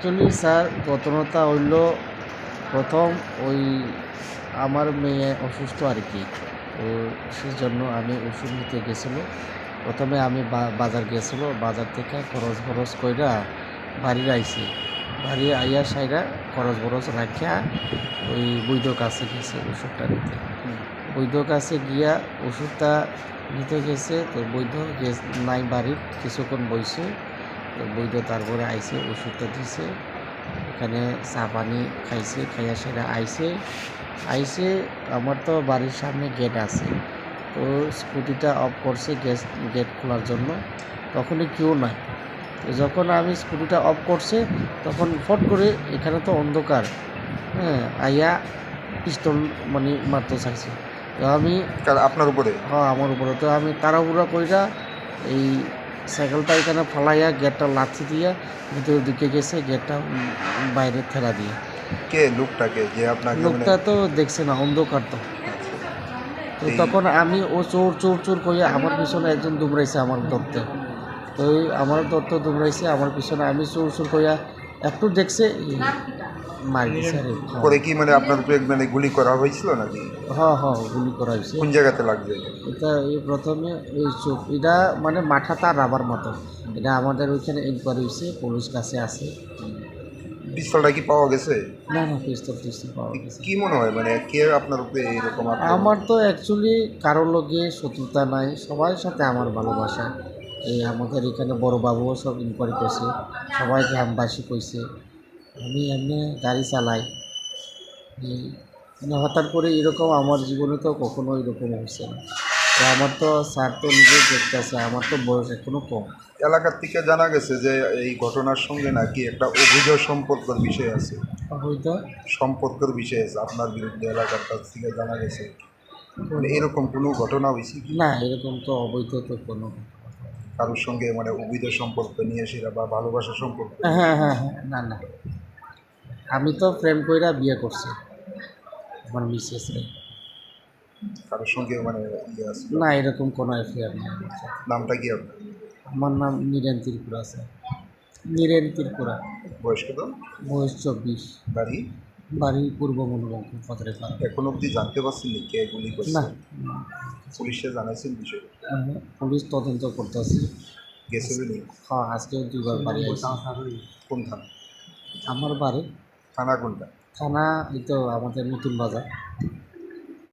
Actually sir ঘটনাটা হইল প্রথম ওই আমার মেয়ে অসুস্থ আর কি। তো সেজন্য আমি ওষুধ নিতে গেছিলো। প্রথমে আমি বাজার গেছিলো, বাজার থেকে খরচ কইরা বাড়ি আইছি। বাড়ি আইয়া সাইরা খরচ রাখিয়া ওই বৈদ্য কাছে গেছে ওষুধটা নিতে। বৈদ্য কাছে গিয়া ওষুধটা নিতে গেছে, তো বৈদ্য নাই বাড়ির, কিছুক্ষণ বইছে। তো বৈদ্য তারপরে আইসে ওষুধটা দিছে, এখানে চা পানি খাইছে, খাইয়া সেটা আইসে আমার তো বাড়ির সামনে গেট আছে, তো স্কুটিটা অফ করছে গেট খোলার জন্য, তখনই কেউ নাই। তো যখন আমি স্কুটিটা অফ করছে তখন ফট করে এখানে তো অন্ধকার, হ্যাঁ, আইয়া পিস্তল মানে মারতে চাইছে। তো আমি আপনার উপরে? হ্যাঁ, আমার উপরে। তো আমি তাড়াহুড়া কইরা এই সাইকেলটা এখানে ফালাইয়া গেটটা লাথি দিয়া ভিতরের দিকে গেছে, গেটটা বাইরে ঠেলা দিয়ে। কে লোকটাকে যে আপনাকে লোকটা তো দেখছে না, অন্ধকার তো। তো তখন আমি ও চোর কইয়া আমার পিছনে একজন দুমড়াইছে আমার ধরতে। তো ওই আমার ধরতে দুমড়াইছে আমার পিছনে, আমি চোর কইয়া একটু দেখছে, মার দিছে। পরে কি মানে আপনার উপরে মানে গুলি করা হয়েছিল নাকি? হ্যাঁ, গুলি করা হয়েছে। কোন জায়গাতে লাগছে? এটা এই প্রথমে এই চোখ, এটা মানে মাথাটা রাবার মতো। এটা আমাদের ওইখানে ইনকোয়ারি হয়েছে, পুলিশ কাছে আছে। পিস্তলটা কি পাওয়া গেছে? না, পিস্তল পাওয়া গেছে। কি মনে হয় মানে কে আপনার উপরে এইরকম? আমার তো অ্যাকচুয়ালি কারোর লগে শত্রুতা নাই, সবার সাথে আমার ভালোবাসা। এই আমাদের এখানে বড় বাবুও সব ইনকোয়ারি করছে, সবাই গ্রামবাসী কইছে। আমি এমনি গাড়ি চালাই, মানে হঠাৎ করে এরকম আমার জীবনে তো কখনো এরকম হয়েছে না। তো আমার তো স্যার তো নিজে দেখতেছে, আমার তো বয়স এখনো কম। এলাকার থেকে জানা গেছে যে এই ঘটনার সঙ্গে নাকি একটা অবৈধ সম্পর্কের বিষয় আছে। অবৈধ সম্পর্কের বিষয় আছে আপনার বিরুদ্ধে এলাকার কাছ থেকে জানা গেছে। মানে এরকম কোনো ঘটনা হয়েছে কি? না, এরকম তো অবৈধ তো কোনো। কারোর সঙ্গে মানে অবৈধ সম্পর্ক নিয়ে সেটা বা ভালোবাসার সম্পর্ক? হ্যাঁ, না, আমি তো প্রেম কইরা বিয়ে করছি আমার মিসেস রে। কারোর সঙ্গে মানে ইয়ে আছে? না, এরকম কোনো অ্যাফেয়ার নেই আমার সাথে। নামটা কি আপনার? আমার নাম নীরেন ত্রিপুরা স্যার, নীরেন ত্রিপুরা। বয়স কত? বয়স 24। বাড়ি? বাড়ি পূর্ব মনোরঞ্জন ফতরেপাড়া। এখন অবধি জানতে পারছেন নি কে গুলি করছে? না, পুলিশে জানাইছেন বিষয়? পুলিশ তদন্ত করতেছি। গেছে বলি? হ্যাঁ, আজকেও 2বার বাড়ি আইছি। কোন থানা? আমার বাড়ি থানা কোনটা? থানা এই তো আমাদের নতুন বাজার।